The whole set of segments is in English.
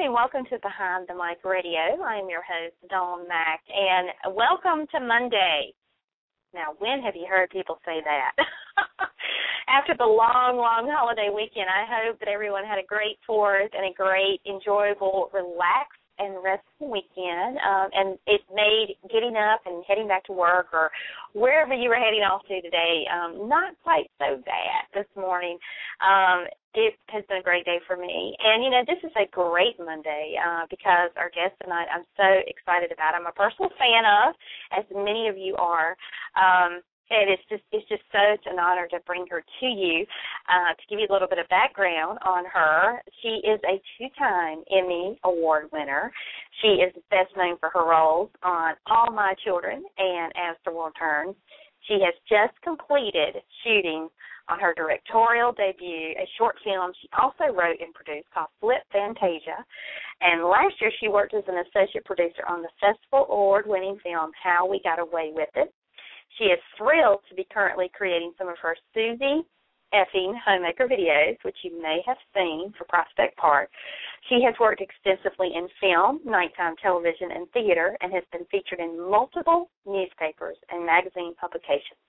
and welcome to Behind the Mic Radio. I am your host, Dawn Mack, and welcome to Monday. Now, when have you heard people say that? After the long, long holiday weekend, I hope that everyone had a great 4th and a great, enjoyable, relaxed, and restful weekend, and it made getting up and heading back to work or wherever you were heading off to today not quite so bad this morning. It has been a great day for me. And, you know, this is a great Monday because our guest tonight I'm so excited about. I'm a personal fan of, as many of you are. And it's just such an honor to bring her to you. To give you a little bit of background on her, she is a 2-time Emmy Award winner. She is best known for her roles on All My Children and As the World Turns. She has just completed shooting on her directorial debut, a short film she also wrote and produced called Flip Fantasia. And last year she worked as an associate producer on the Festival Award-winning film How We Got Away with It. She is thrilled to be currently creating some of her Susie, Effing, Homemaker videos, which you may have seen for Prospect Park. She has worked extensively in film, nighttime television, and theater, and has been featured in multiple newspapers and magazine publications.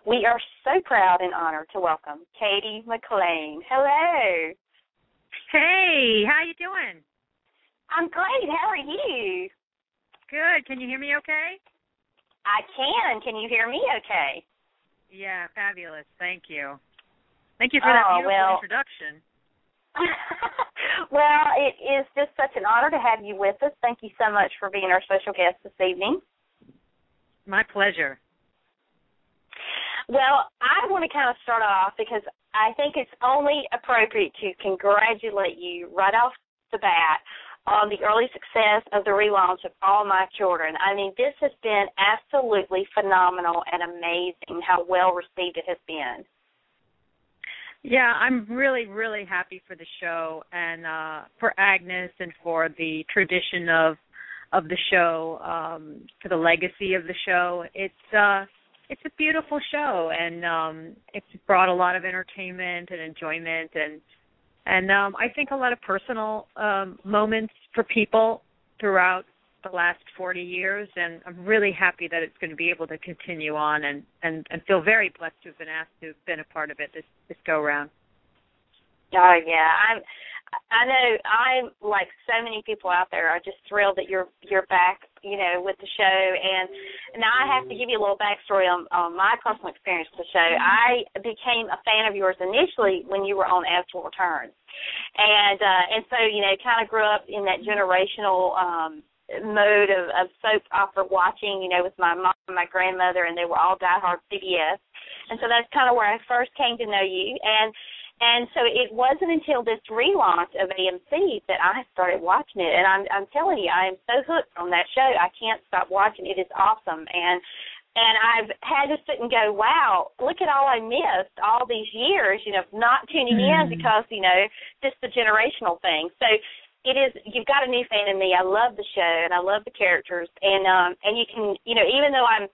We are so proud and honored to welcome Cady McClain. Hello. Hey, how you doing? I'm great. How are you? Good. Can you hear me okay? I can. Can you hear me okay? Yeah, fabulous. Thank you. Thank you for that beautiful introduction. Well, it is just such an honor to have you with us. Thank you so much for being our special guest this evening. My pleasure. Well, I want to kind of start off because I think it's only appropriate to congratulate you right off the bat on the early success of the relaunch of All My Children. I mean, this has been absolutely phenomenal and amazing how well received it has been. Yeah, I'm really, really happy for the show and for Agnes and for the tradition of the show, for the legacy of the show. It's a beautiful show, and it's brought a lot of entertainment and enjoyment and I think a lot of personal moments for people throughout the last 40 years, and I'm really happy that it's going to be able to continue on and feel very blessed to have been asked to have been a part of it this go-round. Oh, yeah. I know I'm, like so many people out there, are just thrilled that you're back, you know, with the show. And now I have to give you a little backstory on my personal experience with the show. I became a fan of yours initially when you were on As the World Turns. And so, you know, kind of grew up in that generational mode of soap opera watching, you know, with my mom and my grandmother, and they were all diehard CBS. And so that's kind of where I first came to know you. And so it wasn't until this relaunch of AMC that I started watching it. And I'm telling you, I am so hooked on that show. I can't stop watching. It is awesome. And I've had to sit and go, wow, look at all I missed all these years, you know, not tuning in because, you know, just the generational thing. So it is, you've got a new fan in me. I love the show and I love the characters. And you can, you know, even though I'm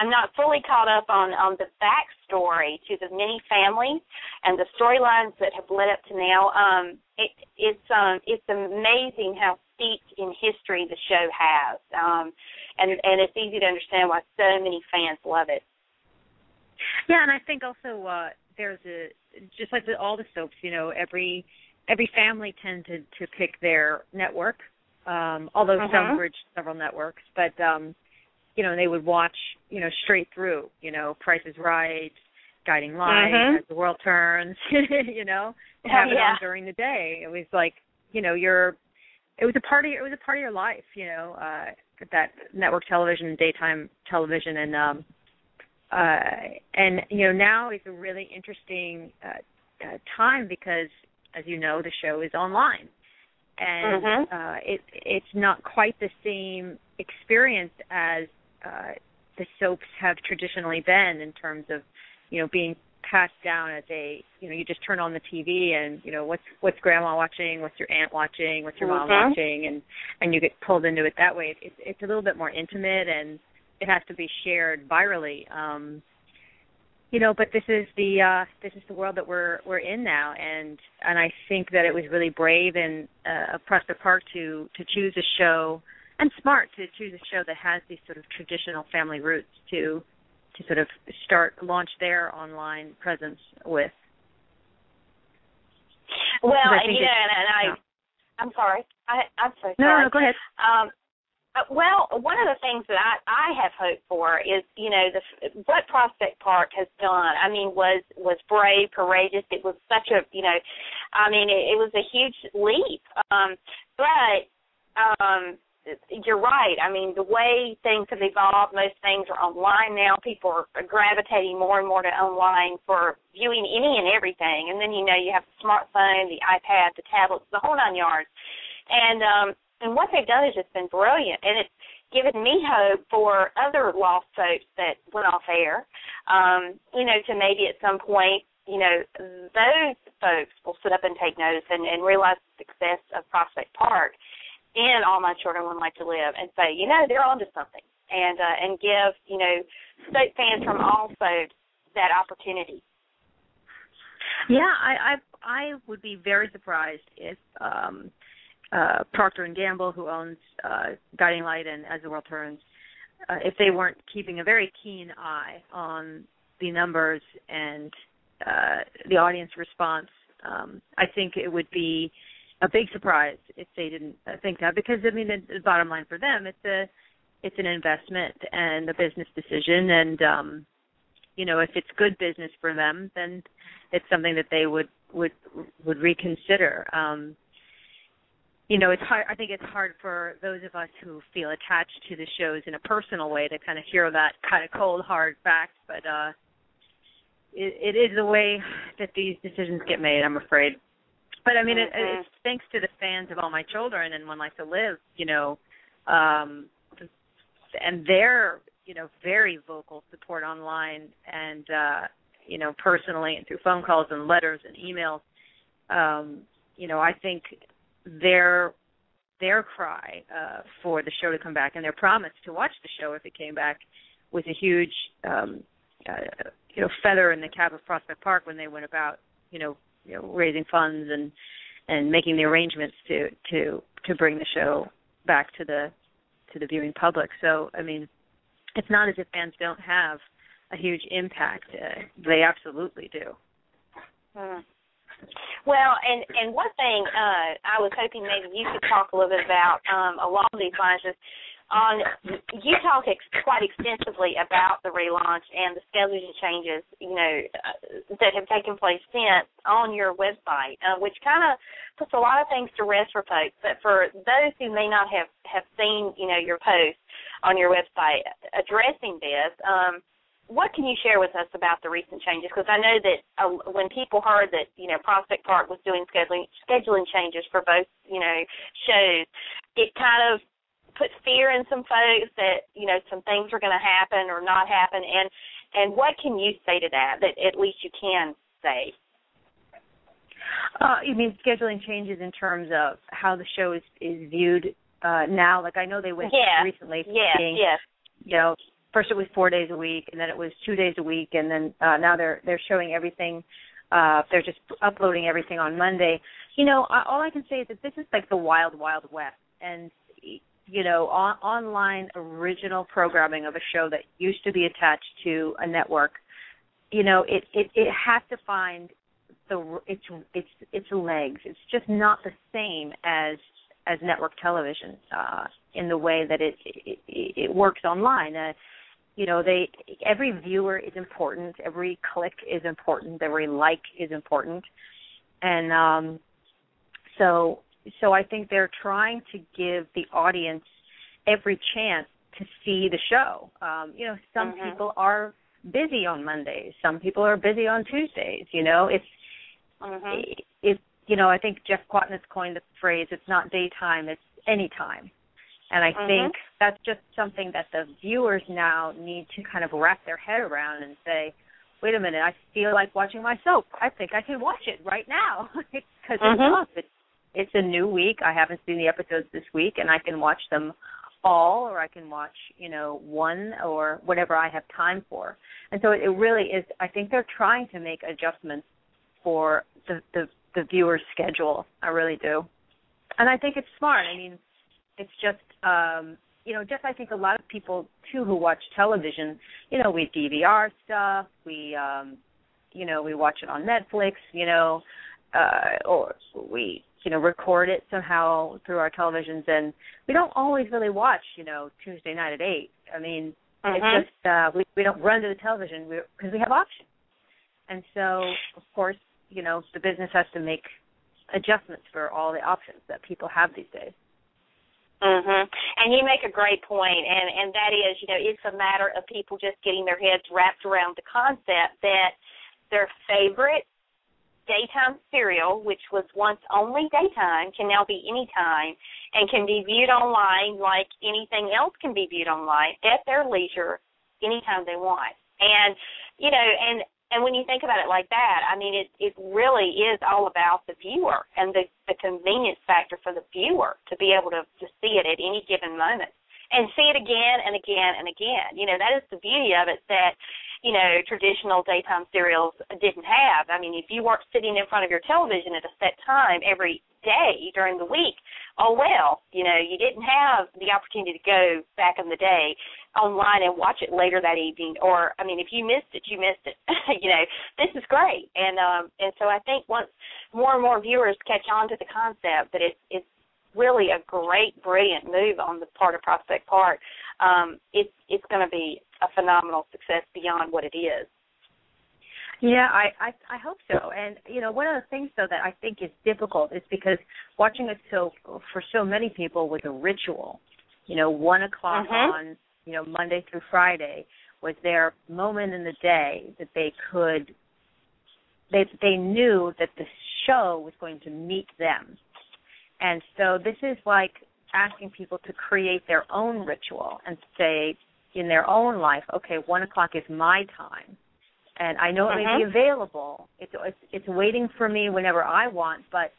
not fully caught up on the backstory to the many families and the storylines that have led up to now. It's amazing how steeped in history the show has, and it's easy to understand why so many fans love it. Yeah, and I think also there's just like all the soaps, you know, every family tends to pick their network, although some bridge several networks, but. You know, they would watch, you know, straight through, you know, Price is Right, Guiding Light, As the World Turns, you know, have it on during the day. It was like, you know, it was a part of your life, you know, that network television and daytime television, and you know, now is a really interesting time because, as you know, the show is online. And it's not quite the same experience as the soaps have traditionally been in terms of, you know, being passed down as a, you know, you just turn on the TV and, you know, what's grandma watching, what's your aunt watching, what's your mom watching, and you get pulled into it that way. It's a little bit more intimate and it has to be shared virally. but this is the world that we're in now, and I think that it was really brave and of Prospect Park to choose a show, and smart to choose a show that has these sort of traditional family roots to sort of launch their online presence with. Well, I'm sorry. I'm so sorry. No, go ahead. Well, one of the things that I have hope for is, what Prospect Park has done, was brave, courageous. It was such a, it was a huge leap. But you're right. The way things have evolved, most things are online now. People are gravitating more and more to online for viewing any and everything. And then, you have the smartphone, the iPad, the tablets, the whole 9 yards. And what they've done has just been brilliant, and it's given me hope for other lost soaps that went off air, to maybe at some point, those folks will sit up and take notice and realize the success of Prospect Park and All My Children Would Like to Live and say, they're onto something, and give, soap fans from all soaps that opportunity. Yeah, I would be very surprised if Procter & Gamble, who owns Guiding Light and As the World Turns, if they weren't keeping a very keen eye on the numbers and the audience response, I think it would be a big surprise if they didn't think that, because, the bottom line for them, it's an investment and a business decision, and, if it's good business for them, then it's something that they would reconsider. It's hard. I think it's hard for those of us who feel attached to the shows in a personal way to kind of hear that kind of cold, hard fact. But it is the way that these decisions get made, I'm afraid. But it's thanks to the fans of All My Children and One Life to Live, and their very vocal support online and personally and through phone calls and letters and emails. I think their cry for the show to come back and their promise to watch the show if it came back was a huge feather in the cap of Prospect Park when they went about raising funds and making the arrangements to bring the show back to the viewing public. So it's not as if fans don't have a huge impact. They absolutely do. Well, and one thing I was hoping maybe you could talk a little bit about along these lines is you talk quite extensively about the relaunch and the scheduling changes, that have taken place since on your website, which kind of puts a lot of things to rest for folks. But for those who may not have seen, your posts on your website addressing this, what can you share with us about the recent changes? Because I know that when people heard that, Prospect Park was doing scheduling changes for both, shows, it kind of put fear in some folks that, some things are going to happen or not happen. And what can you say to that at least you can say? You mean scheduling changes in terms of how the show is viewed now? Like I know they went recently from being, first it was 4 days a week, and then it was 2 days a week, and then now they're showing everything. They're just uploading everything on Monday. All I can say is that this is like the wild, wild west, and online original programming of a show that used to be attached to a network. It has to find its legs. It's just not the same as network television in the way that it works online. Every viewer is important. Every click is important. Every like is important. And so I think they're trying to give the audience every chance to see the show. Some people are busy on Mondays. Some people are busy on Tuesdays. I think Jeff Quatness coined the phrase, it's not daytime, it's anytime. And I think that's just something that the viewers now need to kind of wrap their head around and say, wait a minute, I feel like watching my soap. I think I can watch it right now because it's a new week. I haven't seen the episodes this week, and I can watch them all, or I can watch, one, or whatever I have time for. And so it really is, I think they're trying to make adjustments for the viewer's schedule. I really do. And I think it's smart. I mean, it's just, I think a lot of people, too, who watch television, we DVR stuff, we watch it on Netflix, or we, record it somehow through our televisions, and we don't always really watch, Tuesday night at 8. I mean, it's just, we don't run to the television because we have options. And so, of course, the business has to make adjustments for all the options that people have these days. And you make a great point, and that is, it's a matter of people just getting their heads wrapped around the concept that their favorite daytime serial, which was once only daytime, can now be anytime and can be viewed online like anything else can be viewed online at their leisure anytime they want. And, and when you think about it like that, I mean, it really is all about the viewer and the convenience factor for the viewer to be able to see it at any given moment and see it again and again and again. That is the beauty of it that, traditional daytime serials didn't have. I mean, if you weren't sitting in front of your television at a set time every day during the week, oh, well, you didn't have the opportunity to go back in the day online and watch it later that evening. Or, I mean, if you missed it, you missed it. This is great. And so I think once more and more viewers catch on to the concept that it's really a great, brilliant move on the part of Prospect Park, it's going to be a phenomenal success beyond what it is. Yeah, I hope so. And, one of the things, though, that I think is difficult is because watching it for so many people was a ritual. 1 o'clock on, Monday through Friday was their moment in the day that they knew that the show was going to meet them. And so this is like asking people to create their own ritual and say in their own life, okay, 1 o'clock is my time. And I know it may be available. It's waiting for me whenever I want, but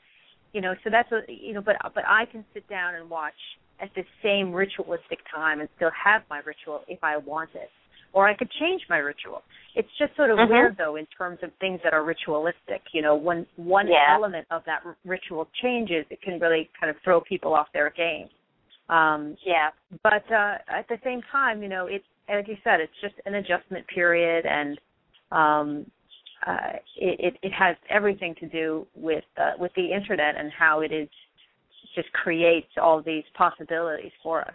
so that's what but I can sit down and watch at the same ritualistic time and still have my ritual if I want it, or I could change my ritual. It's just sort of weird though in terms of things that are ritualistic. When one element of that ritual changes, it can really kind of throw people off their game. But at the same time, it's, like you said, it's just an adjustment period, and it has everything to do with the internet and how it is just creates all these possibilities for us.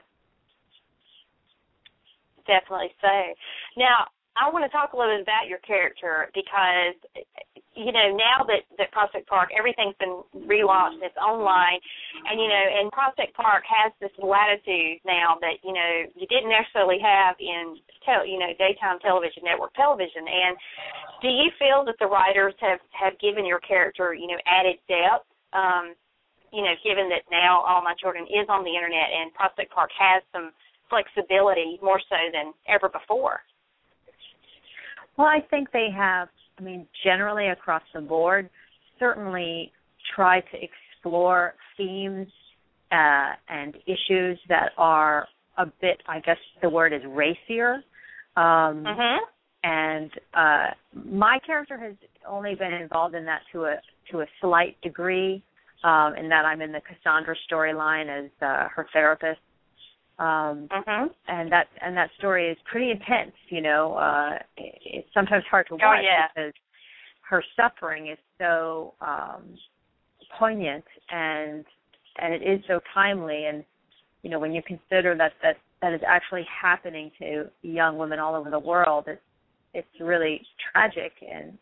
Definitely so. Now, I want to talk a little bit about your character because, now that Prospect Park, everything's been relaunched, it's online, and Prospect Park has this latitude now that, you didn't necessarily have in, daytime television, network television. And do you feel that the writers have given your character, added depth, given that now All My Children is on the internet and Prospect Park has some flexibility more so than ever before? Well, I think they have, generally across the board, certainly try to explore themes and issues that are a bit, I guess the word is racier. And my character has only been involved in that to a slight degree, in that I'm in the Cassandra storyline as her therapist. And that story is pretty intense, it's sometimes hard to watch because her suffering is so poignant and it is so timely, and when you consider that is actually happening to young women all over the world, it's really tragic and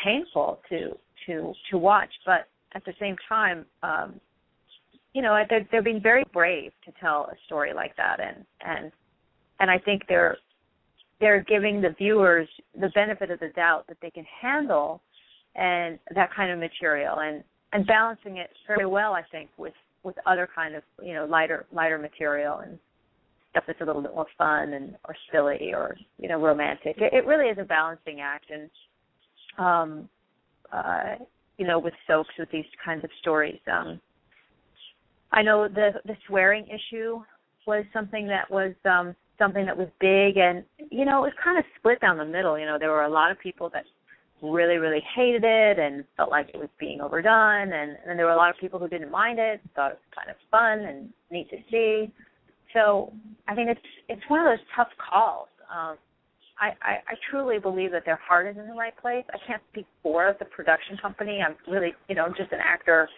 painful to watch, but at the same time they're being very brave to tell a story like that, and I think they're giving the viewers the benefit of the doubt that they can handle and that kind of material and balancing it very well, I think, with other kind of lighter material and stuff that's a little bit more fun or silly or romantic. It really is a balancing act, and with soaps with these kinds of stories. I know the swearing issue was something that was big, and it was kind of split down the middle. There were a lot of people that really, really hated it and felt like it was being overdone, and then there were a lot of people who didn't mind it, thought it was kind of fun and neat to see. So I think it's one of those tough calls. I truly believe that their heart is in the right place. I can't speak for the production company. I'm really, just an actor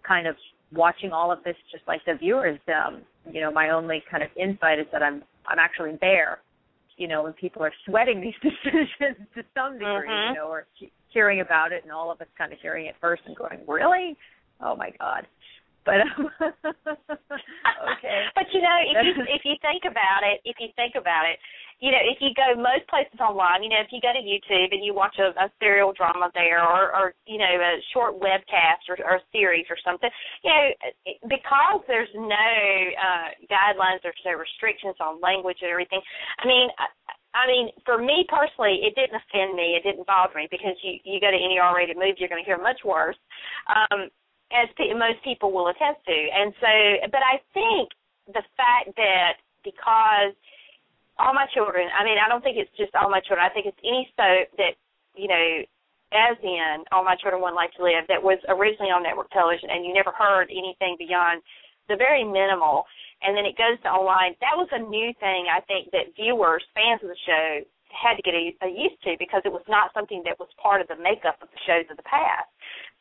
kind of watching all of this just like the viewers. My only kind of insight is that I'm actually there, when people are sweating these decisions to some degree, or hearing about it, and all of us kind of hearing it first and going, really? Oh, my God. But okay. But if you think about it, if you go most places online, if you go to YouTube and you watch a serial drama there, or a short webcast or a series or something, because there's no guidelines, there's no restrictions on language and everything. I mean, for me personally, it didn't offend me. It didn't bother me, because you go to any R-rated movie, you're going to hear much worse. As most people will attest to. And so, but I think the fact that because All My Children, I don't think it's just All My Children. I think it's any soap that, as in All My Children One Life to Live, that was originally on network television and you never heard anything beyond the very minimal, and then it goes to online. That was a new thing, I think, that viewers, fans of the show, had to get used to, because it was not something that was part of the makeup of the shows of the past.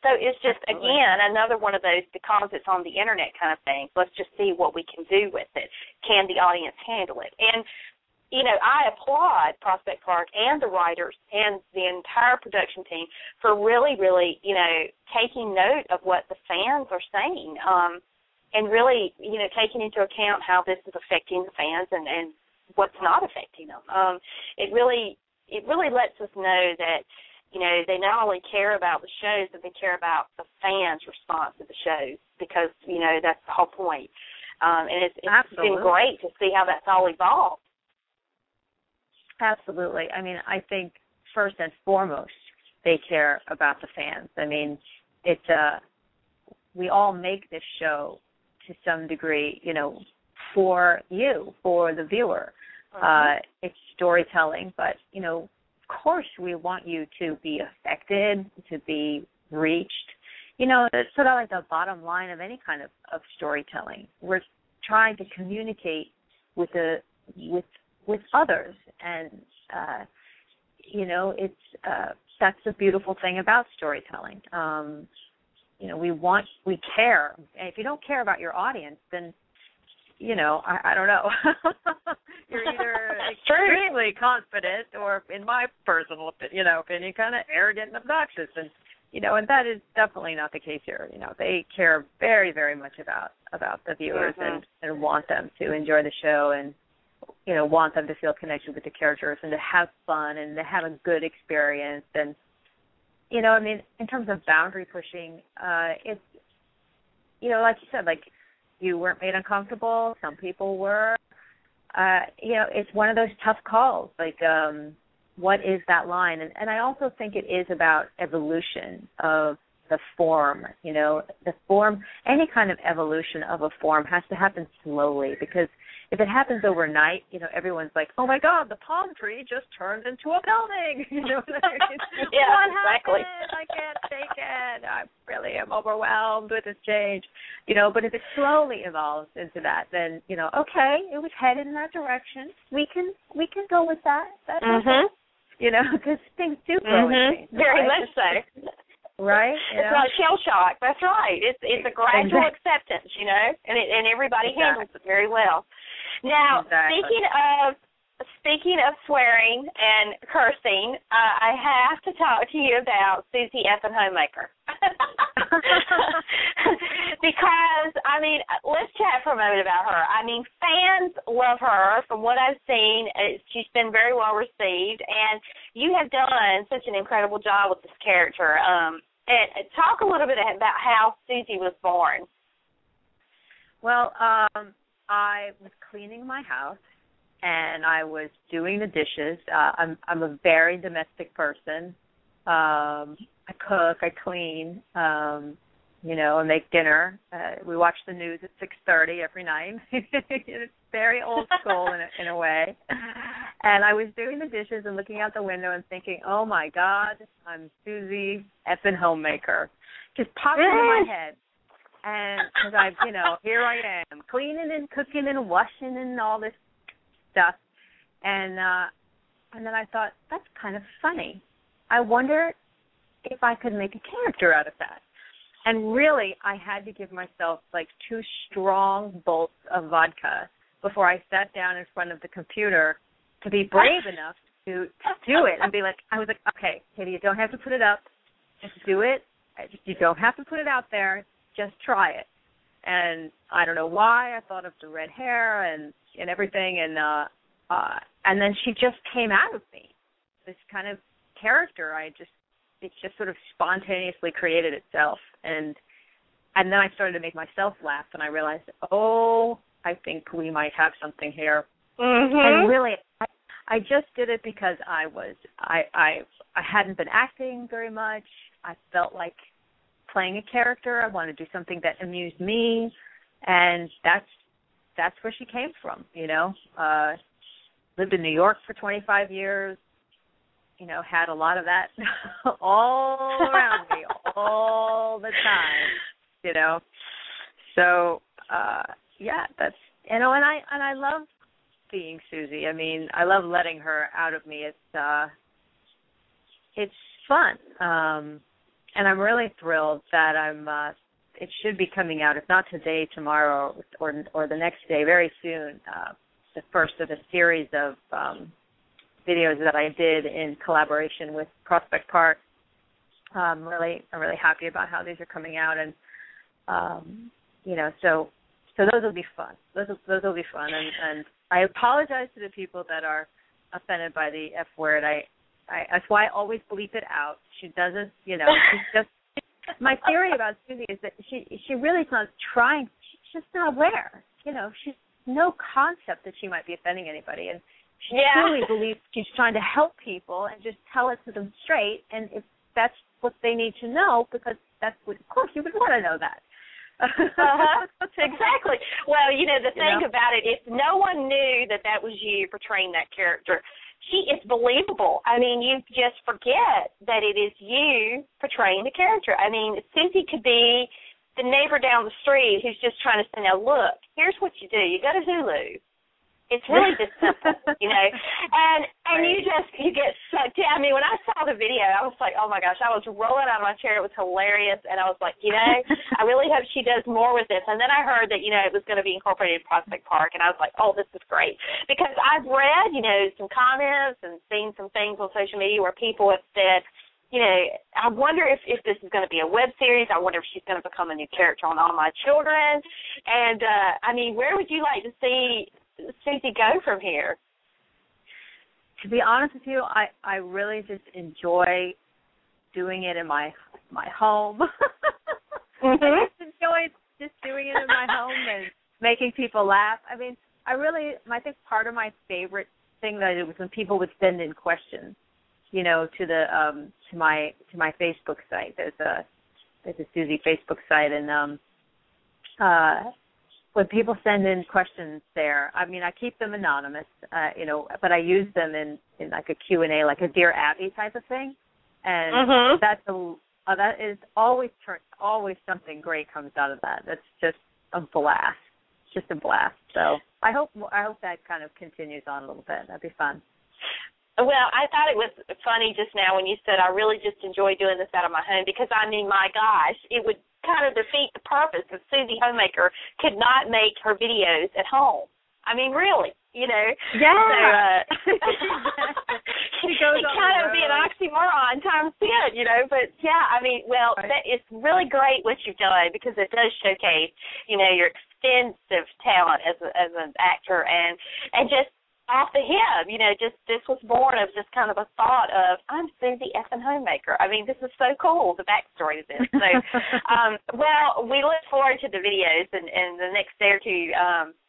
So it's just, again, another one of those, because it's on the Internet kind of thing, let's just see what we can do with it. Can the audience handle it? And, I applaud Prospect Park and the writers and the entire production team for really, really, taking note of what the fans are saying, and really, taking into account how this is affecting the fans and what's not affecting them. It really lets us know that, they not only care about the shows, but they care about the fans' response to the shows, because, that's the whole point. And it's been great to see how that's all evolved. Absolutely. I think first and foremost, they care about the fans. It's we all make this show to some degree, for you, for the viewer. It's storytelling, but, of course we want you to be affected, to be reached. It's sort of like the bottom line of any kind of storytelling. We're trying to communicate with others, and, it's that's the beautiful thing about storytelling. We care. And if you don't care about your audience, then I don't know. You're either extremely confident, or, in my personal opinion, kind of arrogant and obnoxious, and and that is definitely not the case here. They care very, very much about the viewers, and want them to enjoy the show, and want them to feel connected with the characters and to have fun and to have a good experience. And in terms of boundary pushing, it's like you said, like, you weren't made uncomfortable. Some people were. It's one of those tough calls. Like, what is that line? And I also think it is about evolution of the form. The form, any kind of evolution of a form has to happen slowly, because if it happens overnight, everyone's like, oh, my God, the palm tree just turned into a building. Yeah, what exactly. happened? I can't take it. I really am overwhelmed with this change. But if it slowly evolves into that, then, okay, it was headed in that direction. We can go with that. That's okay. Because things do grow and change. Very much so. Right? It's not shell shock. That's right. It's a gradual acceptance, and everybody handles it very well. Now, speaking of swearing and cursing, I have to talk to you about Susie, Effing Homemaker. Because, let's chat for a moment about her. Fans love her. From what I've seen, she's been very well received, and you have done such an incredible job with this character. And talk a little bit about how Susie was born. Well, I was cleaning my house, and I was doing the dishes. I'm a very domestic person. I cook, I clean, and make dinner. We watch the news at 6:30 every night. It's very old school in a way. And I was doing the dishes and looking out the window and thinking, oh, my God, I'm Susie Effing Homemaker. Just popped into my head. And because here I am, cleaning and cooking and washing and all this stuff. And then I thought, that's kind of funny. I wonder if I could make a character out of that. And really, I had to give myself like 2 strong bolts of vodka before I sat down in front of the computer to be brave enough to do it and be like, I was like, okay, Cady, you don't have to put it up. Just do it. You don't have to put it out there. Just try it. And I don't know why I thought of the red hair and everything. And then she just came out of me, this kind of character. It just sort of spontaneously created itself. And then I started to make myself laugh, and I realized, I think we might have something here. Mm-hmm. And really, I just did it because I hadn't been acting very much. I felt like playing a character. I wanted to do something that amused me, and that's where she came from. Lived in New York for 25 years. Had a lot of that all around me all the time. So that's and I love being Susie. I mean, I love letting her out of me. It's fun, and I'm really thrilled that it should be coming out, if not today, tomorrow, or the next day, very soon. The first of a series of videos that I did in collaboration with Prospect Park. I'm really happy about how these are coming out, and so those will be fun. Those will be fun, and I apologize to the people that are offended by the F word. That's why I always bleep it out. She doesn't, she's just. My theory about Susie is that she really is not trying. She's just not aware. She's no concept that she might be offending anybody, and she truly believes she's trying to help people and just tell it to them straight. And if that's what they need to know, because that's what, of course, you would want to know that. Exactly. Well, the thing about it, if no one knew that was you portraying that character, it's believable. I mean, you just forget that it is you portraying the character. I mean, Susie could be the neighbor down the street who's just trying to say, now, look, here's what you do. You go to Hulu. It's really just simple, and you get sucked in. I mean, when I saw the video, I was like, oh my gosh, I was rolling out of my chair. It was hilarious, and I was like, I really hope she does more with this. And then I heard that, it was going to be incorporated in Prospect Park, and I was like, oh, this is great, because I've read, some comments and seen some things on social media where people have said, I wonder if this is going to be a web series. I wonder if she's going to become a new character on All My Children. And, where would you like to see Susie go from here? To be honest with you, I really just enjoy doing it in my home. Mm-hmm. I just enjoy just doing it in my home and making people laugh. I mean, I think part of my favorite thing that I did was when people would send in questions, to my Facebook site. There's a Susie Facebook site, and when people send in questions there, I mean, I keep them anonymous, but I use them in like a Q&A, like a Dear Abby type of thing, and that is always something great comes out of that. That's just a blast, So I hope that kind of continues on a little bit. That'd be fun. Well, I thought it was funny just now when you said I really just enjoy doing this out of my home, because, I mean, my gosh, it would kind of defeat the purpose if Susie Homemaker could not make her videos at home. I mean, really, Yeah. So, it kind of be an oxymoron times 10, But, yeah, I mean, well, it's really great what you've done, because it does showcase, your extensive talent as an actor, and just off the hip, this was born of just kind of a thought of, I'm Susie Effing Homemaker. I mean, this is so cool, the backstory to this. So, well, we look forward to the videos and the next day or two,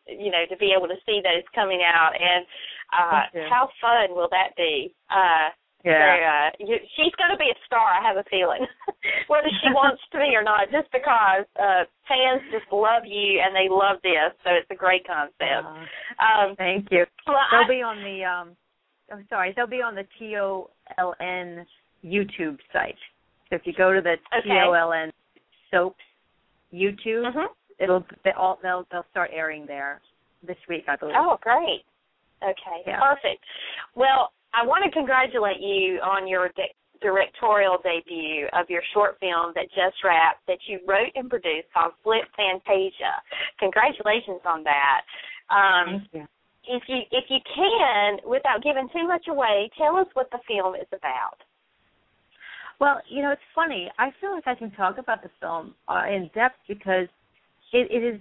to be able to see those coming out. And how fun will that be? Yeah. So she's going to be a star, I have a feeling, whether she wants to be or not, just because fans just love you and they love this. So it's a great concept. Thank you. Well, they'll be on the they'll be on the TOLN YouTube site. So if you go to the TOLN Soaps YouTube, they'll start airing there this week, I believe. Oh, great. Okay, perfect. Well, I want to congratulate you on your directorial debut of your short film that just wrapped, that you wrote and produced, called Flip Fantasia. Congratulations on that. Thank you. If you can, without giving too much away, tell us what the film is about. Well, it's funny. I feel like I can talk about the film in depth because it is,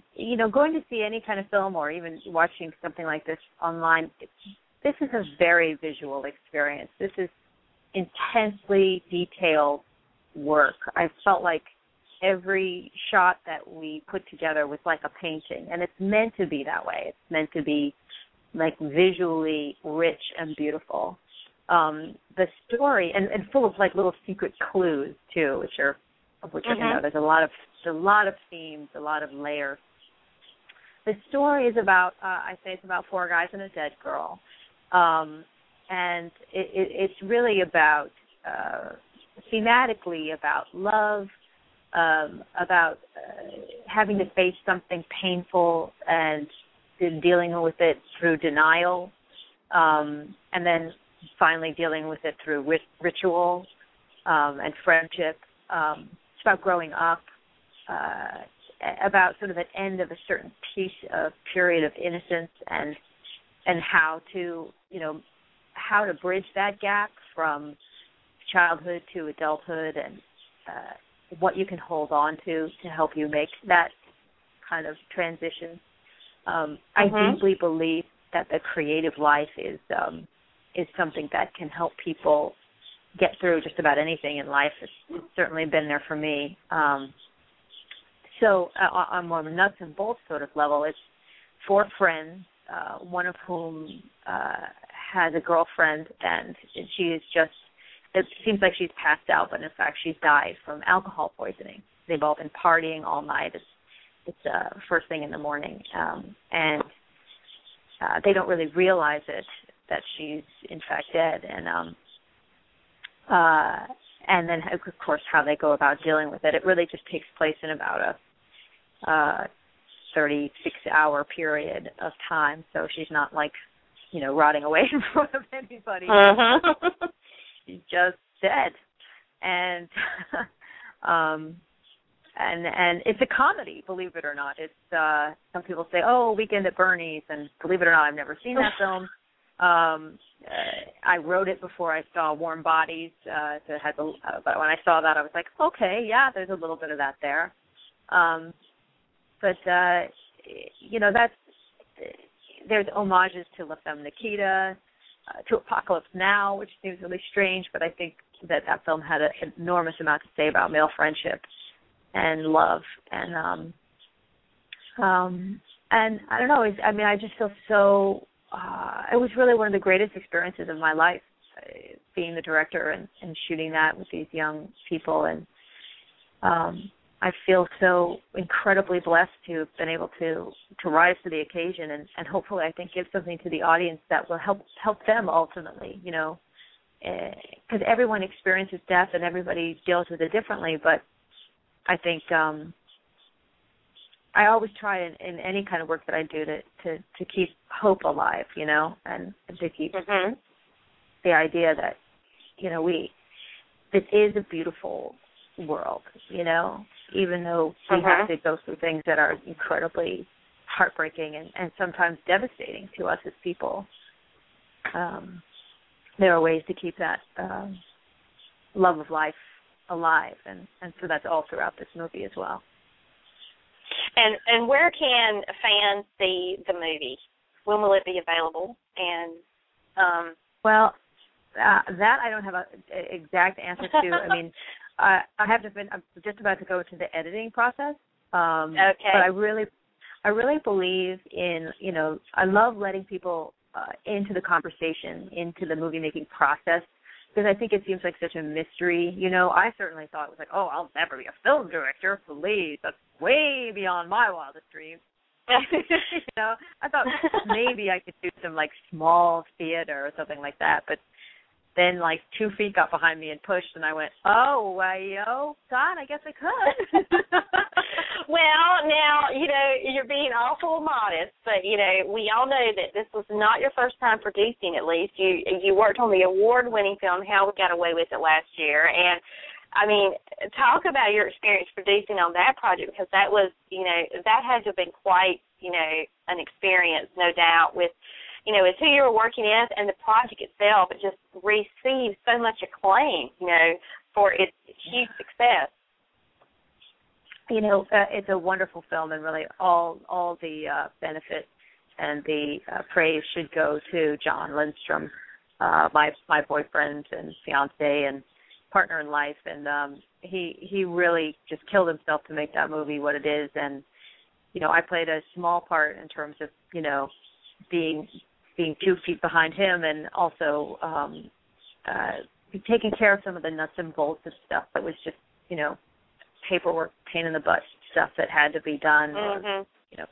going to see any kind of film or even watching something like this online, this is a very visual experience. This is intensely detailed work. I felt like every shot that we put together was like a painting, and it's meant to be that way. It's meant to be like visually rich and beautiful. The story and full of like little secret clues too, which are there's a lot of themes, a lot of layers. The story is about it's about four guys and a dead girl, and it's really about thematically about love, about having to face something painful and dealing with it through denial, and then finally dealing with it through ritual and friendship. It's about growing up, about sort of an end of a certain period of innocence, and how to bridge that gap from childhood to adulthood, and what you can hold on to help you make that kind of transition. I deeply believe that the creative life is something that can help people get through just about anything in life. It's certainly been there for me. So on more of a nuts and bolts sort of level, it's four friends, one of whom has a girlfriend, and she is just, it seems like she's passed out, but in fact she's died from alcohol poisoning. They've all been partying all night. It's first thing in the morning, and they don't really realize it, that she's in fact dead, and then of course how they go about dealing with it. It really just takes place in about a 36-hour period of time, so she's not like rotting away in front of anybody. She's just dead, and and it's a comedy, believe it or not. It's some people say, "Oh, Weekend at Bernie's," and believe it or not, I've never seen that film. I wrote it before I saw Warm Bodies. But when I saw that, I was like, okay, yeah, there's a little bit of that there. But there's homages to La Femme Nikita, to Apocalypse Now, which seems really strange, but I think that film had an enormous amount to say about male friendship and love, and I don't know. I just feel so. It was really one of the greatest experiences of my life, being the director and shooting that with these young people, and I feel so incredibly blessed to have been able to rise to the occasion, and hopefully I think give something to the audience that will help them ultimately, because everyone experiences death and everybody deals with it differently, but I think I always try in any kind of work that I do to keep hope alive, and to keep the idea that, this is a beautiful world, even though we have to go through things that are incredibly heartbreaking and sometimes devastating to us as people. There are ways to keep that love of life alive, and so that's all throughout this movie as well. And where can fans see the movie? When will it be available? And well, that I don't have an exact answer to. I mean, I'm just about to go to the editing process. Okay. But I really believe in, I love letting people into the conversation, into the movie making process, because I think it seems like such a mystery. You know, I certainly thought it was like, oh, I'll never be a film director. Please, that's way beyond my wildest dreams. You know, I thought maybe I could do some like small theater or something like that, but then like 2 feet got behind me and pushed, and I went, oh, God, I guess I could. Well, now, you know, you're being awful modest, but, you know, we all know that this was not your first time producing, at least. You worked on the award-winning film How We Got Away with It last year, and I mean, talk about your experience producing on that project, because that was, you know, that had to have been quite, you know, an experience, no doubt, with, you know, it's who you were working with and the project itself. It just received so much acclaim, you know, for its huge success. You know, it's a wonderful film, and really all the benefit and the praise should go to John Lindstrom, my boyfriend and fiance and partner in life, and he really just killed himself to make that movie what it is. And you know, I played a small part in terms of, you know, being 2 feet behind him, and also taking care of some of the nuts and bolts of stuff that was just, you know, paperwork, pain in the butt stuff that had to be done, or, you know,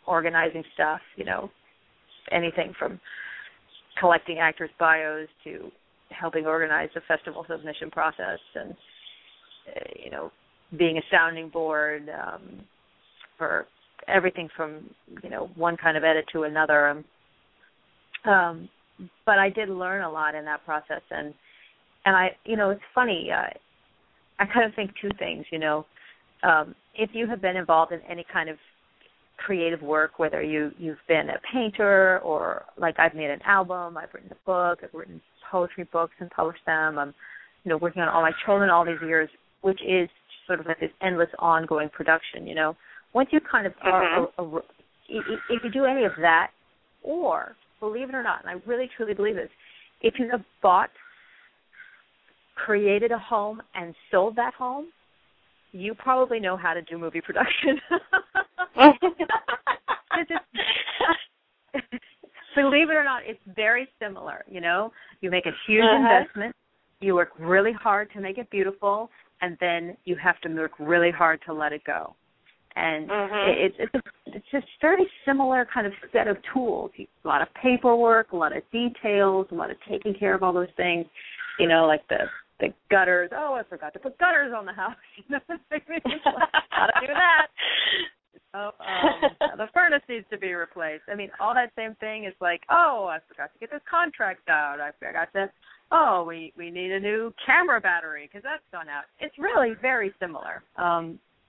organizing stuff, you know, anything from collecting actors' bios to helping organize the festival submission process, and you know, being a sounding board for everything from, you know, one kind of edit to another. But I did learn a lot in that process, and I, you know, it's funny. I kind of think two things. You know, if you have been involved in any kind of creative work, whether you've been a painter, or like I've made an album, I've written a book, I've written poetry books and published them. I'm, you know, working on all my children all these years, which is sort of like this endless ongoing production. You know, once you kind of if you do any of that, or believe it or not, and I really truly believe this, if you have created a home and sold that home, you probably know how to do movie production. Believe it or not, it's very similar. You know, you make a huge investment, you work really hard to make it beautiful, and then you have to work really hard to let it go. And it's just very similar kind of set of tools. A lot of paperwork, a lot of details, a lot of taking care of all those things. You know, like the gutters. Oh, I forgot to put gutters on the house. You know, gotta do that. The furnace needs to be replaced. I mean, all that same thing is like, oh, I forgot to get this contract out. I forgot to, oh, we need a new camera battery because that's gone out. It's really very similar.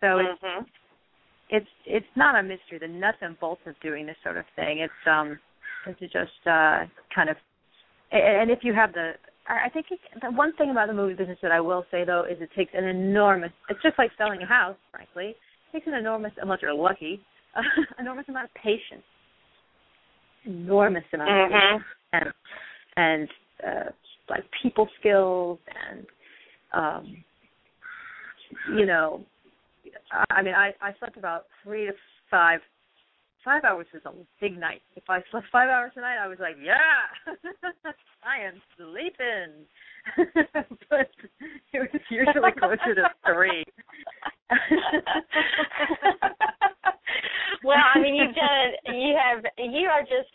So it's not a mystery. The nuts and bolts of doing this sort of thing. It's just kind of, and if you have I think the one thing about the movie business that I will say, though, is it takes an enormous, it's just like selling a house, frankly. It takes an enormous, unless you're lucky, enormous amount of patience. Enormous amount of patience. And like people skills and, you know, I mean, I slept about 3 to 5 hours was a big night. If I slept 5 hours a night, I was like, yeah, I am sleeping. But it was usually closer to 3. Well, I mean, you are just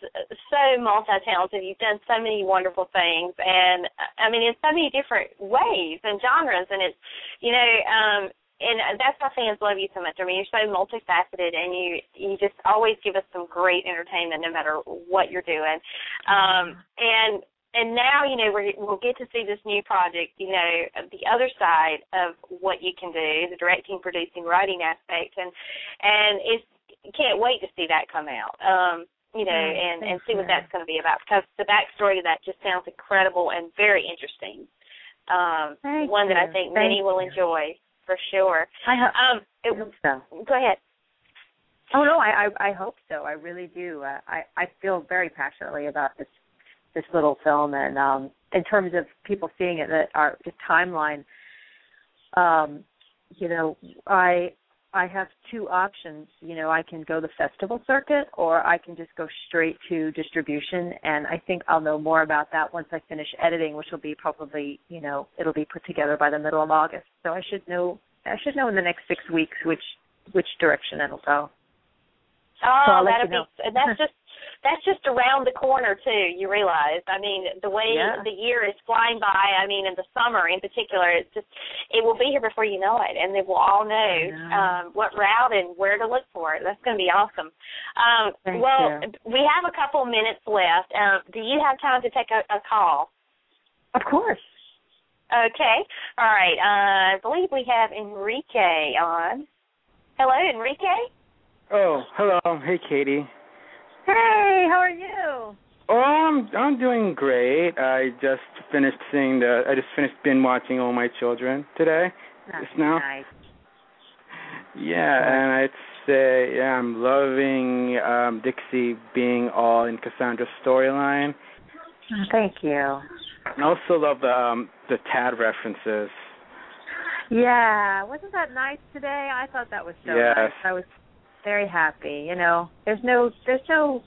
so multi-talented. You've done so many wonderful things, and I mean, in so many different ways and genres, and it's, you know, and that's why fans love you so much. I mean, you're so multifaceted, and you just always give us some great entertainment no matter what you're doing. And now, you know, we'll get to see this new project, you know, the other side of what you can do, the directing, producing, writing aspect, and can't wait to see that come out. You know, and see what that's going to be about, because the backstory to that just sounds incredible and very interesting. One that I think many will enjoy. For sure. I hope so. Go ahead. Oh, no, I hope so. I really do. I feel very passionately about this little film, and in terms of people seeing it, that our timeline, you know, I have two options. You know, I can go the festival circuit, or I can just go straight to distribution, and I think I'll know more about that once I finish editing, which will be probably, you know, it'll be put together by the middle of August. So I should know in the next 6 weeks which direction it'll go. Oh, that's just around the corner too. You realize? I mean, the way the year is flying by. I mean, in the summer in particular, it will be here before you know it, and then we'll all know what route and where to look for it. That's going to be awesome. Thank you. We have a couple minutes left. Do you have time to take a call? Of course. Okay. All right. I believe we have Enrique on. Hello, Enrique. Oh, hello. Hey, Cady. Hey, how are you? Oh, I'm doing great. I just finished binge watching All My Children today. Just now. Nice. Yeah, and I'd say I'm loving Dixie being all in Cassandra's storyline. Thank you. And I also love the Tad references. Yeah, wasn't that nice today? I thought that was so nice. I was very happy. You know, there's no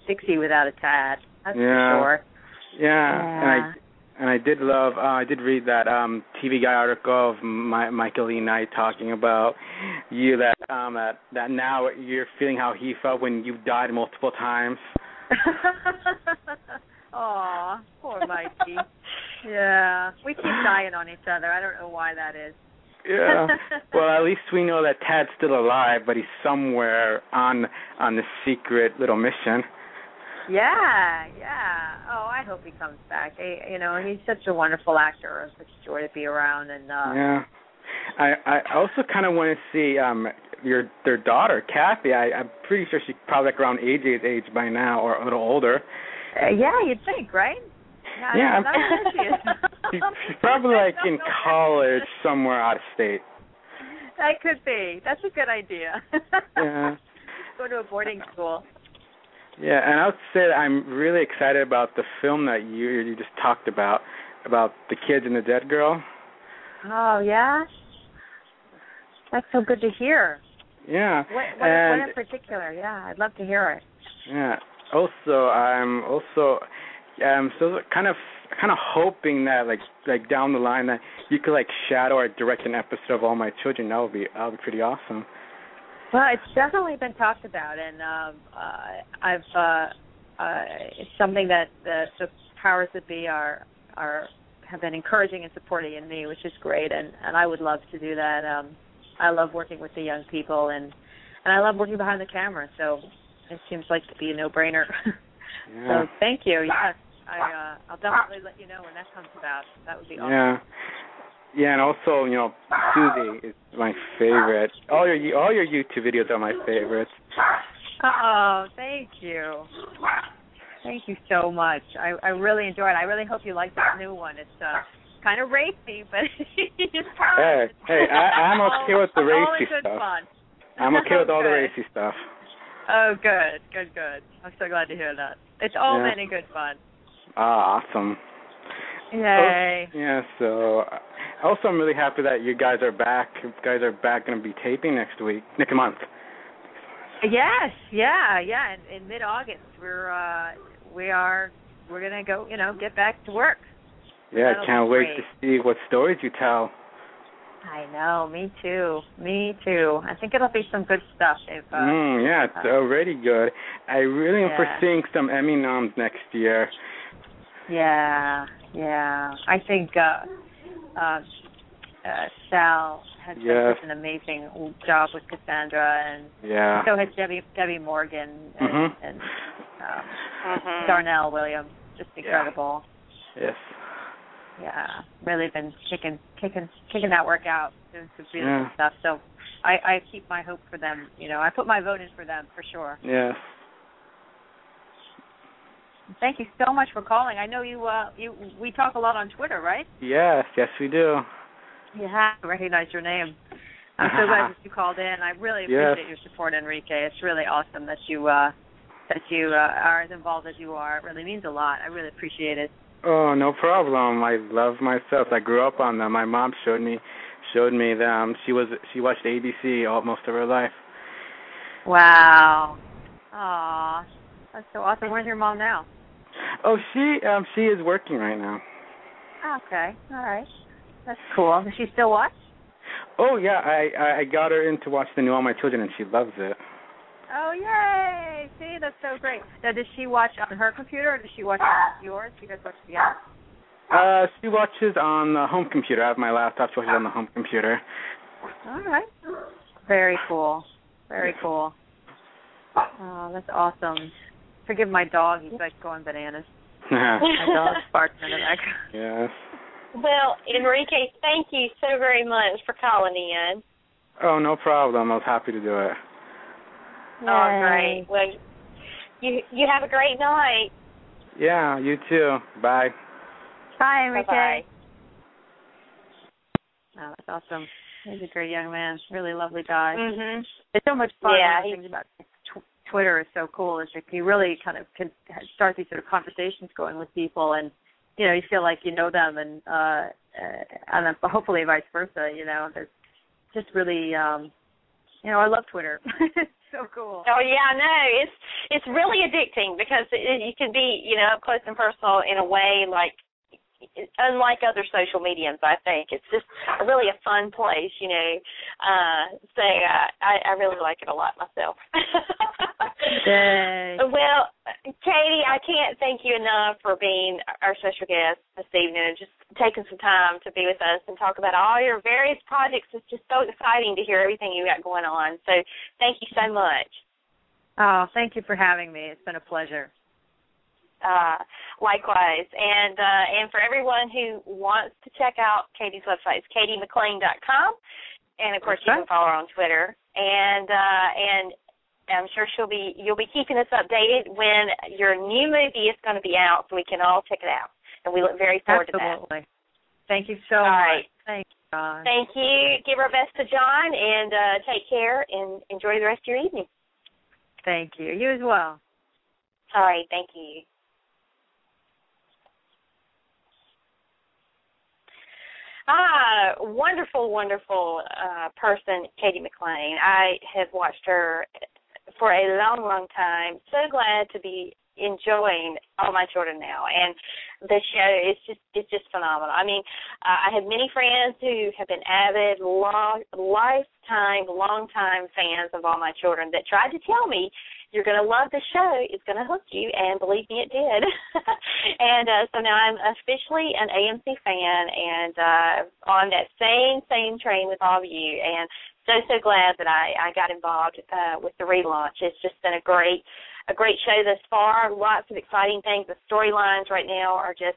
Dixie without a Tad. That's for sure. Yeah. And I did love. I did read that TV Guide article of Michael E. Knight talking about you that now you're feeling how he felt when you died multiple times. Aw, poor Mikey. Yeah, we keep dying on each other. I don't know why that is. Yeah. Well, at least we know that Tad's still alive, but he's somewhere on the secret little mission. Yeah. Oh, I hope he comes back. You know, he's such a wonderful actor. It's such a joy to be around. And yeah. I also kind of want to see their daughter, Kathy. I'm pretty sure she's probably like around AJ's age by now, or a little older. Yeah, you'd think, right? Yeah, I'm not sure she is. She's probably like in college somewhere out of state. That could be. That's a good idea. Yeah. Go to a boarding school. Yeah, and I would say that I'm really excited about the film that you just talked about the kids and the dead girl. Oh, yeah? That's so good to hear. Yeah. What in particular? Yeah, I'd love to hear it. Yeah. Also, I'm still kind of hoping that like down the line that you could like shadow or direct an episode of All My Children. That would be pretty awesome. Well, it's definitely been talked about, and it's something that the powers that be have been encouraging and supporting in me, which is great, and I would love to do that. I love working with the young people, and I love working behind the camera, so it seems like to be a no-brainer. Yeah. So thank you. Yes, I'll definitely let you know when that comes about. That would be awesome. Yeah, and also, you know, Susie is my favorite. All your YouTube videos are my favorites. Oh, thank you. Thank you so much. I really enjoy it. I really hope you like this new one. It's kind of racy, but it's fun. Hey, I'm okay with the racy stuff. Fun. I'm okay with all the racy stuff. Oh, good. I'm so glad to hear that. It's all meant in good fun. Awesome. Yay. Yeah, so also I'm really happy that you guys are back. You guys are back going to be taping next month. Yes, yeah. In mid-August, we're going to go, get back to work. Yeah, I can't wait to see what stories you tell. I know, me too. I think it'll be some good stuff. Yeah, it's already good. I really am foreseeing some Emmy noms next year. Yeah. I think Sal has done such an amazing job with Cassandra, and so has Debbie Morgan and Darnell Williams. Just incredible. Yes. Yeah, really been kicking that work out, doing some beautiful stuff. So I keep my hope for them. I put my vote in for them for sure. Yes. Thank you so much for calling. I know we talk a lot on Twitter, right? Yes, we do. Yeah, I recognize your name. I'm so glad that you called in. I really appreciate your support, Enrique. It's really awesome that you are as involved as you are. It really means a lot. I really appreciate it. Oh, no problem. I love myself. I grew up on them. My mom showed me showed me that she watched ABC most of her life. Wow. Aw, that's so awesome. Where's your mom now? Oh, she is working right now. Okay, all right. That's cool. Does she still watch? Oh, yeah, I got her in to watch the new All My Children, and she loves it. Oh, yay! See, that's so great. Now, does she watch on her computer, or does she watch on yours? You guys watch together? She watches on the home computer. I have my laptop. She watches on the home computer. All right. Very cool. Very cool. Oh, that's awesome. Forgive my dog. He's like going bananas. My dog's barking in the back. Yes. Well, Enrique, thank you so very much for calling in. Oh, no problem. I was happy to do it. Yay. Oh, great. Well, you have a great night. Yeah, you too. Bye. Bye, Enrique. Bye-bye. Oh, that's awesome. He's a great young man. Really lovely guy. Mm-hmm. It's so much fun. Yeah, One of the things about Twitter is so cool is that you really kind of can start these sort of conversations going with people, and you know, you feel like you know them, and hopefully vice versa. You know, there's just really, I love Twitter. It's so cool. Oh yeah, I know. It's really addicting because you can be, up close and personal in a way like. Unlike other social mediums, I think it's just really a fun place, So I really like it a lot myself. Well, Cady, I can't thank you enough for being our special guest this evening and just taking some time to be with us and talk about all your various projects. It's just so exciting to hear everything you got going on. So thank you so much. Oh, thank you for having me. It's been a pleasure. Likewise, and for everyone who wants to check out Cady's website, it's CadyMcClain.com, and of course you can follow her on Twitter, and I'm sure you'll be keeping us updated when your new movie is going to be out, so we can all check it out, and we look very forward to that. Absolutely. Thank you so much. Right. Thank you, John. Thank you. Give our best to John, and take care, and enjoy the rest of your evening. Thank you. You as well. All right. Thank you. Wonderful, wonderful person, Cady McClain. I have watched her for a long, long time. So glad to be enjoying All My Children now, and the show is just phenomenal. I mean, I have many friends who have been avid, longtime fans of All My Children that tried to tell me, you're going to love the show, it's going to hook you, and believe me, it did. And so now I'm officially an AMC fan, and on that same train with all of you, and so glad that I got involved with the relaunch. It's just been a great show thus far. Lots of exciting things. The storylines right now are just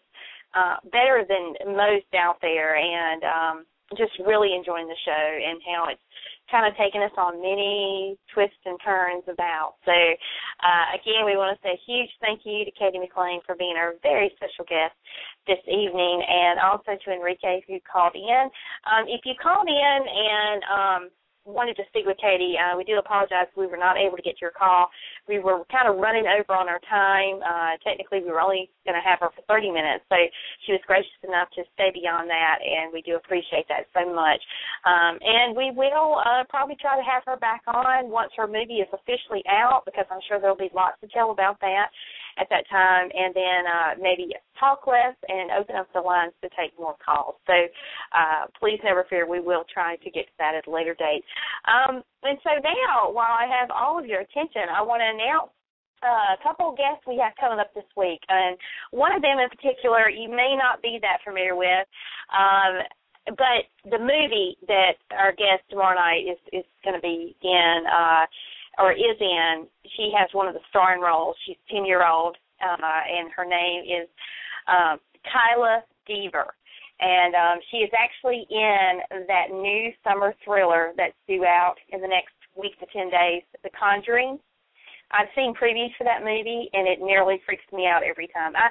better than most out there, and just really enjoying the show and how it's kind of taken us on many twists and turns about. So, again, we want to say a huge thank you to Cady McClain for being our very special guest this evening, and also to Enrique who called in. If you called in and wanted to speak with Cady, we do apologize we were not able to get your call. We were kind of running over on our time. Technically, we were only going to have her for 30 minutes, so she was gracious enough to stay beyond that, and we do appreciate that so much. And we will probably try to have her back on once her movie is officially out, because I'm sure there will be lots to tell about that at that time, and then maybe talk less and open up the lines to take more calls. So please never fear, we will try to get to that at a later date. And so now, while I have all of your attention, I want to announce a couple of guests we have coming up this week. And one of them in particular you may not be that familiar with, but the movie that our guest tomorrow night is going to be in, or is in, she has one of the starring roles. She's 10-year-old, and her name is Kyla Deaver. And she is actually in that new summer thriller that's due out in the next week to 10 days, The Conjuring. I've seen previews for that movie, and it nearly freaks me out every time. I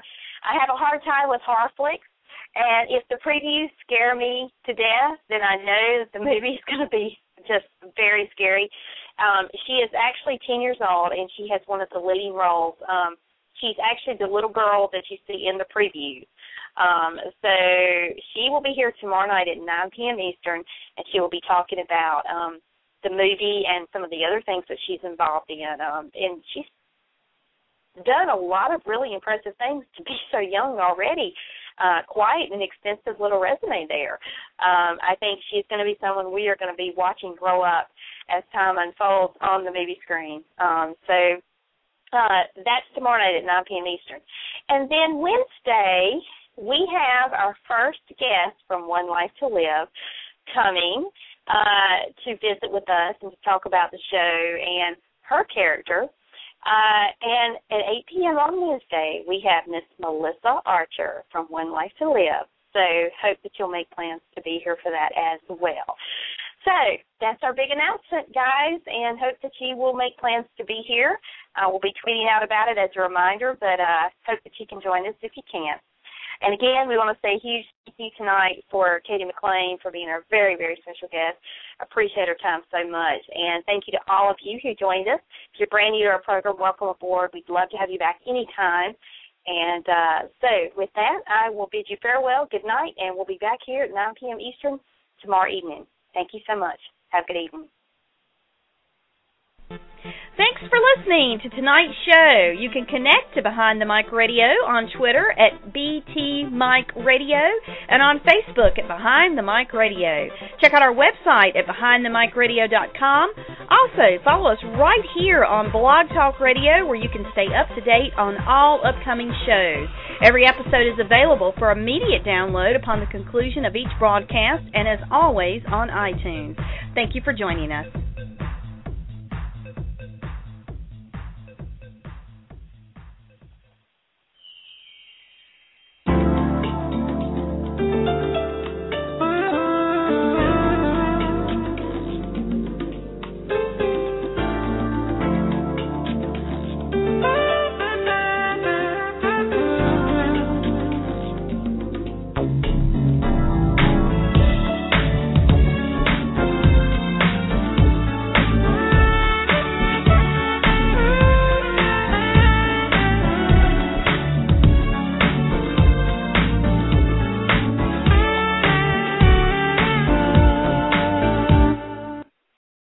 have a hard time with horror flicks, and if the previews scare me to death, then I know that the movie is going to be just very scary. She is actually 10 years old, and she has one of the leading roles. She's actually the little girl that you see in the previews. So she will be here tomorrow night at 9 p.m. Eastern, and she will be talking about the movie and some of the other things that she's involved in. And she's done a lot of really impressive things to be so young already. Quite an extensive little resume there. I think she's going to be someone we are going to be watching grow up as time unfolds on the movie screen. So that's tomorrow night at 9 p.m. Eastern. And then Wednesday, we have our first guest from One Life to Live coming to visit with us and to talk about the show and her character. And at 8 p.m. on Wednesday, we have Miss Melissa Archer from One Life to Live. So hope that you'll make plans to be here for that as well. So that's our big announcement, guys, and hope that you will make plans to be here. We'll be tweeting out about it as a reminder, but hope that you can join us if you can. And, again, we want to say a huge thank you tonight for Cady McClain for being our very, very special guest. Appreciate her time so much. And thank you to all of you who joined us. If you're brand new to our program, welcome aboard. We'd love to have you back anytime. And so with that, I will bid you farewell, good night, and we'll be back here at 9 p.m. Eastern tomorrow evening. Thank you so much. Have a good evening. Thanks for listening to tonight's show. You can connect to Behind the Mic Radio on Twitter at BT Mic Radio and on Facebook at Behind the Mic Radio. Check out our website at BehindTheMicRadio.com. Also, follow us right here on Blog Talk Radio, where you can stay up to date on all upcoming shows. Every episode is available for immediate download upon the conclusion of each broadcast and, as always, on iTunes. Thank you for joining us.